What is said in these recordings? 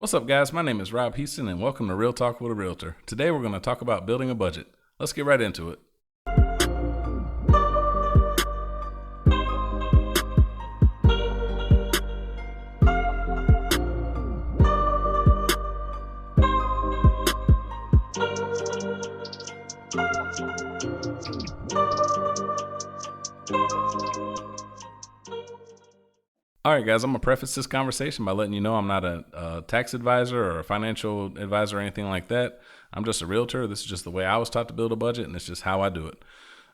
What's up, guys? My name is Rob Heaston, and welcome to Real Talk with a Realtor. Today, we're going to talk about building a budget. Let's get right into it. All right, guys, I'm going to preface this conversation by letting you know I'm not a tax advisor or a financial advisor or anything like that. I'm just a realtor. This is just the way I was taught to build a budget, and it's just how I do it.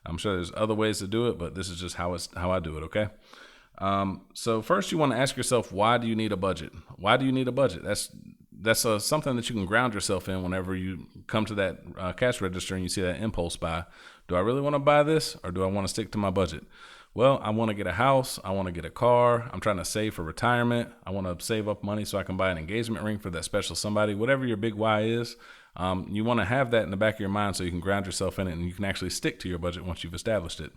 I'm sure there's other ways to do it, but this is just how I do it, okay? So first, you want to ask yourself, why do you need a budget? Why do you need a budget? That's something that you can ground yourself in whenever you come to that cash register and you see that impulse buy. Do I really want to buy this, or do I want to stick to my budget? Well, I want to get a house. I want to get a car. I'm trying to save for retirement. I want to save up money so I can buy an engagement ring for that special somebody. Whatever your big why is, you want to have that in the back of your mind so you can ground yourself in it and you can actually stick to your budget once you've established it.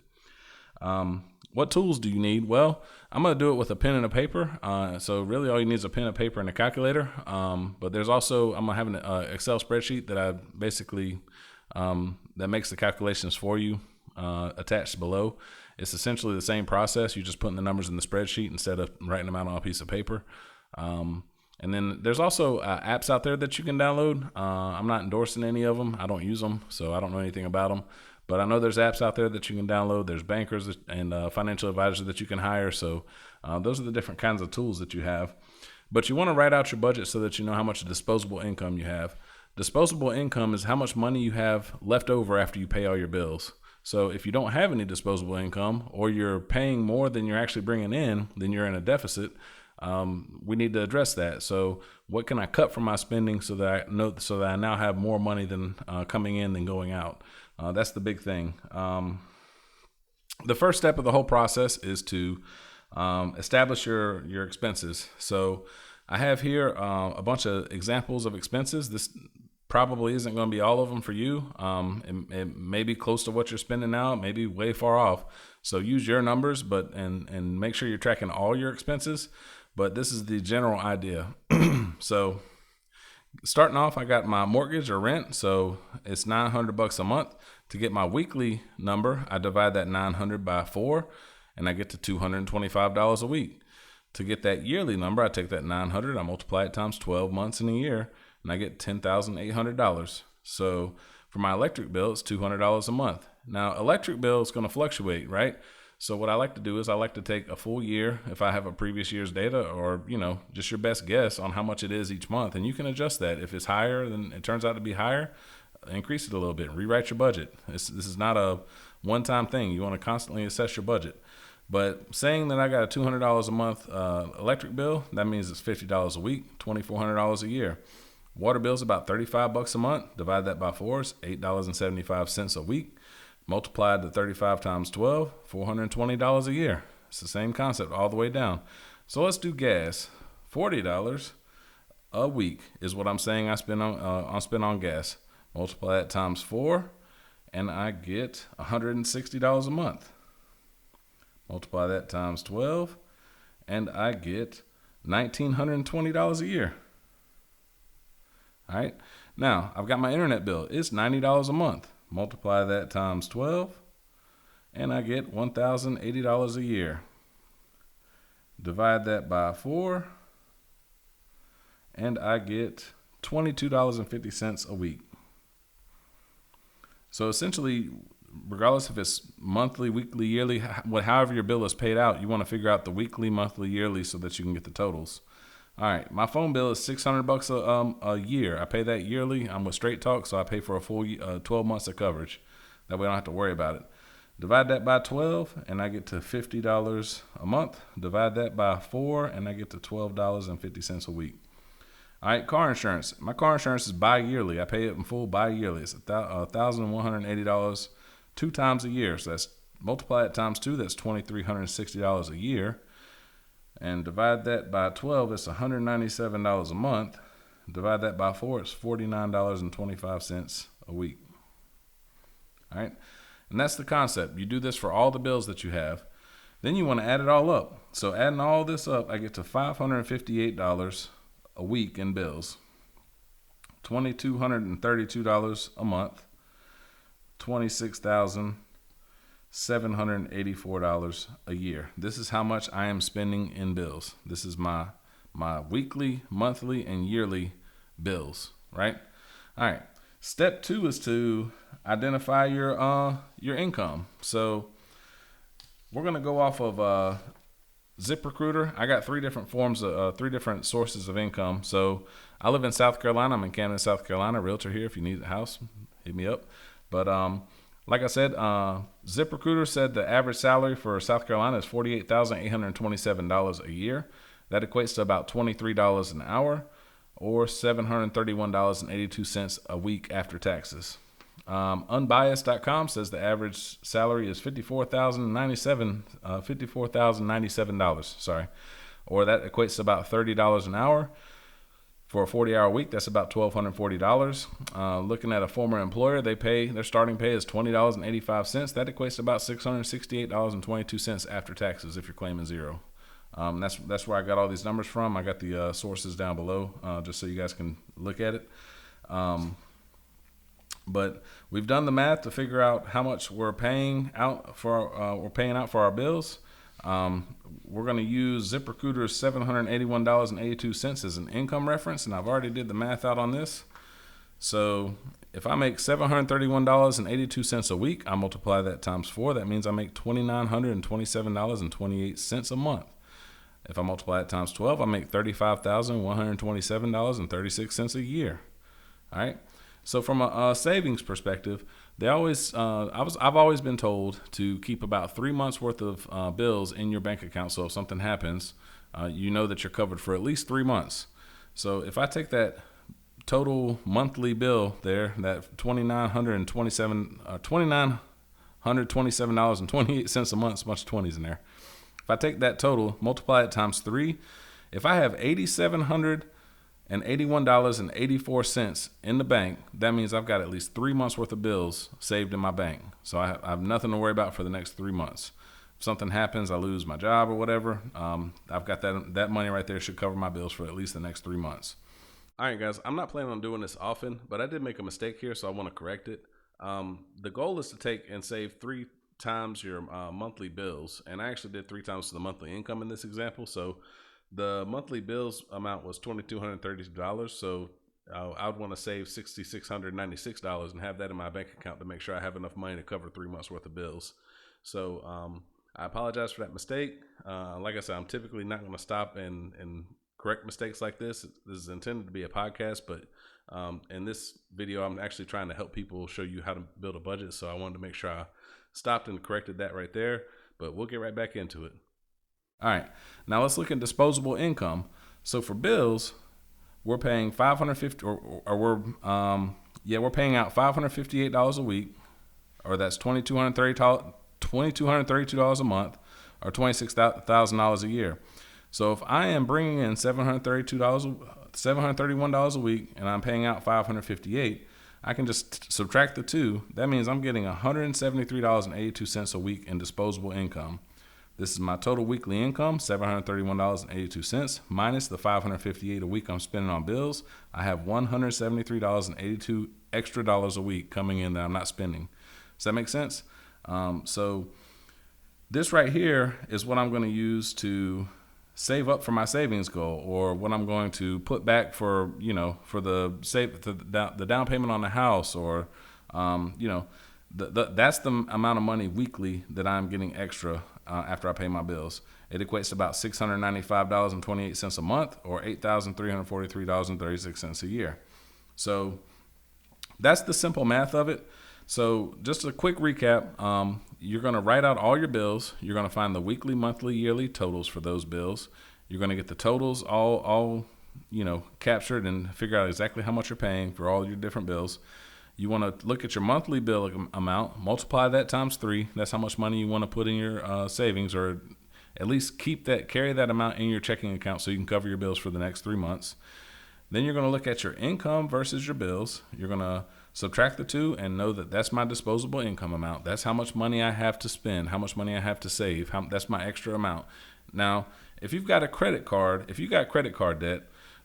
What tools do you need? Well, I'm going to do it with a pen and a paper. So really all you need is a pen, a paper, and a calculator. But there's also, I'm going to have an Excel spreadsheet that I basically, that makes the calculations for you, attached below. It's essentially the same process. You're just putting the numbers in the spreadsheet instead of writing them out on a piece of paper. And then there's also apps out there that you can download. I'm not endorsing any of them. I don't use them, so I don't know anything about them. But I know there's apps out there that you can download. There's bankers and financial advisors that you can hire. So those are the different kinds of tools that you have. But you want to write out your budget so that you know how much disposable income you have. Disposable income is how much money you have left over after you pay all your bills. So if you don't have any disposable income, or you're paying more than you're actually bringing in, then you're in a deficit. We need to address that. So what can I cut from my spending so that I now have more money than coming in than going out? That's the big thing. The first step of the whole process is to establish your expenses. So I have here a bunch of examples of expenses. This probably isn't going to be all of them for you. It may be close to what you're spending now, maybe way far off. So use your numbers, and make sure you're tracking all your expenses. But this is the general idea. So starting off, I got my mortgage or rent. So it's $900 a month. To get my weekly number, I divide that 900 by 4, and I get to $225 a week. To get that yearly number, I take that 900, I multiply it times 12 months in a year, and I get $10,800. So for my electric bill, it's $200 a month. Now, electric bill is going to fluctuate, right? So what I like to do is I like to take a full year if I have a previous year's data, or just your best guess on how much it is each month, and you can adjust that. If it's higher, then it turns out to be higher, increase it a little bit, rewrite your budget. This is not a one-time thing. You want to constantly assess your budget. But saying that I got a $200 a month electric bill, that means it's $50 a week, $2,400 a year. Water bill's about $35 a month. Divide that by 4, it's $8.75 a week. Multiplied to 35 times 12, $420 a year. It's the same concept all the way down. So let's do gas. $40 a week is what I'm saying I spend on gas. Multiply that times 4, and I get $160 a month. Multiply that times 12, and I get $1,920 a year. All right. Now, I've got my internet bill. It's $90 a month. Multiply that times 12, and I get $1,080 a year. Divide that by 4, and I get $22.50 a week. So essentially, regardless if it's monthly, weekly, yearly, however your bill is paid out, you want to figure out the weekly, monthly, yearly so that you can get the totals. All right, my phone bill is $600 a year. I pay that yearly. I'm with Straight Talk, so I pay for a full 12 months of coverage. That way I don't have to worry about it. Divide that by 12, and I get to $50 a month. Divide that by 4, and I get to $12.50 a week. All right, car insurance. My car insurance is bi-yearly. I pay it in full bi-yearly. It's $1,180 2 times a year. So that's multiply it times 2. That's $2,360 a year. And divide that by 12. It's $197 a month. Divide that by 4. It's $49.25 a week. All right, and that's the concept. You do this for all the bills that you have. Then you want to add it all up. So adding all this up, I get to $558 a week in bills. $2,232 a month. $26,784 a year. This is how much I am spending in bills. This is my weekly, monthly, and yearly bills, right? All right. Step 2 is to identify your income. So we're gonna go off of ZipRecruiter. I got three different sources of income. So I live in South Carolina. I'm in Camden, South Carolina. Realtor here. If you need a house, hit me up. But like I said, ZipRecruiter said the average salary for South Carolina is $48,827 a year. That equates to about $23 an hour, or $731.82 a week after taxes. Unbiased.com says the average salary is $54,097. Sorry, or that equates to about $30 an hour. For a 40-hour week, that's about $1,240. Looking at a former employer, their starting pay is $20.85. That equates to about $668.22 after taxes if you're claiming zero. That's where I got all these numbers from. I got the sources down below just so you guys can look at it. But we've done the math to figure out how much we're paying out for our bills. We're going to use ZipRecruiter's $781.82 as an income reference, and I've already did the math out on this. So if I make $731.82 a week, I multiply that times 4. That means I make $2,927.28 a month. If I multiply it times 12, I make $35,127.36 a year. All right. So from a savings perspective, I've always been told to keep about 3 months worth of bills in your bank account. So if something happens, you know that you're covered for at least 3 months. So if I take that total monthly bill there, that $2,927.28 a month, a bunch of 20s in there. If I take that total, multiply it times 3, if I have $8,781.84 in the bank, that means I've got at least 3 months worth of bills saved in my bank. So I have nothing to worry about for the next 3 months. If something happens, I lose my job or whatever, I've got that money right there should cover my bills for at least the next 3 months. All right, guys, I'm not planning on doing this often, but I did make a mistake here, so I want to correct it. The goal is to take and save 3 times your monthly bills, and I actually did 3 times the monthly income in this example. So the monthly bills amount was $2,232, so I would want to save $6,696 and have that in my bank account to make sure I have enough money to cover 3 months worth of bills. So I apologize for that mistake. Like I said, I'm typically not going to stop and correct mistakes like this. This is intended to be a podcast, but in this video, I'm actually trying to help people, show you how to build a budget. So I wanted to make sure I stopped and corrected that right there, but we'll get right back into it. All right, now let's look at disposable income. So for bills, we're paying we're paying out $558 a week, or that's $2,232 a month, or $26,000 a year. So if I am bringing in $731 a week, and I'm paying out $558, I can just subtract the 2. That means I'm getting $173.82 a week in disposable income. This is my total weekly income, $731.82, minus the $558 a week I'm spending on bills. I have $173.82 extra dollars a week coming in that I'm not spending. Does that make sense? So this right here is what I'm going to use to save up for my savings goal, or what I'm going to put back for the down payment on the house, or that's the amount of money weekly that I'm getting extra after I pay my bills. It equates to about $695.28 a month, or $8,343.36 a year. So that's the simple math of it. So just a quick recap, you're going to write out all your bills. You're going to find the weekly, monthly, yearly totals for those bills. You're going to get the totals all captured and figure out exactly how much you're paying for all your different bills. You want to look at your monthly bill amount, multiply that times 3. That's how much money you want to put in your savings, or at least carry that amount in your checking account so you can cover your bills for the next 3 months. Then you're going to look at your income versus your bills. You're going to subtract the 2 and know that that's my disposable income amount. That's how much money I have to spend, how much money I have to save. That's my extra amount. Now, if you've got credit card debt,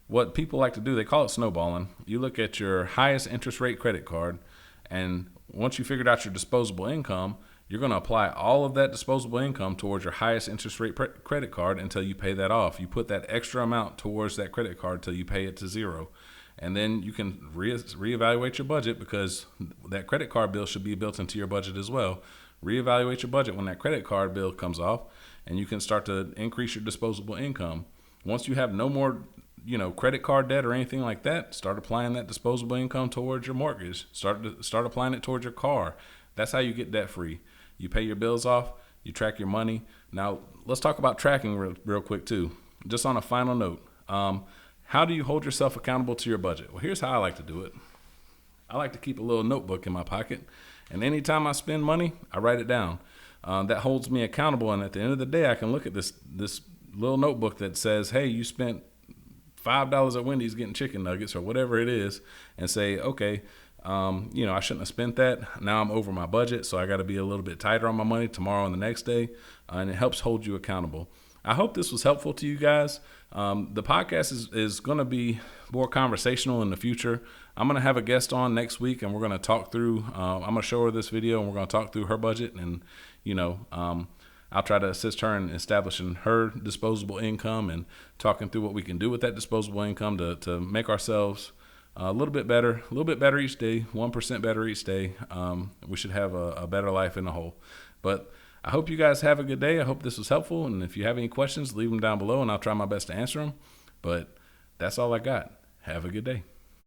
what people like to do, they call it snowballing. You look at your highest interest rate credit card, and once you figured out your disposable income, you're going to apply all of that disposable income towards your highest interest rate credit card until you pay that off. You put that extra amount towards that credit card till you pay it to zero. And then you can reevaluate your budget, because that credit card bill should be built into your budget as well. Reevaluate your budget when that credit card bill comes off, and you can start to increase your disposable income. Once you have no more credit card debt or anything like that, start applying that disposable income towards your mortgage. Start applying it towards your car. That's how you get debt free. You pay your bills off, you track your money. Now, let's talk about tracking real quick too. Just on a final note, how do you hold yourself accountable to your budget? Well, here's how I like to do it. I like to keep a little notebook in my pocket, and anytime I spend money, I write it down. That holds me accountable, and at the end of the day, I can look at this little notebook that says, hey, you spent $5 at Wendy's getting chicken nuggets or whatever it is, and say, okay, I shouldn't have spent that. Now I'm over my budget, so I got to be a little bit tighter on my money tomorrow and the next day, and it helps hold you accountable. I hope this was helpful to you guys. The podcast is going to be more conversational in the future. I'm going to have a guest on next week, and we're going to talk through, I'm going to show her this video, and we're going to talk through her budget, and, I'll try to assist her in establishing her disposable income and talking through what we can do with that disposable income to make ourselves a little bit better each day, 1% better each day. We should have a better life in the whole. But I hope you guys have a good day. I hope this was helpful. And if you have any questions, leave them down below and I'll try my best to answer them. But that's all I got. Have a good day.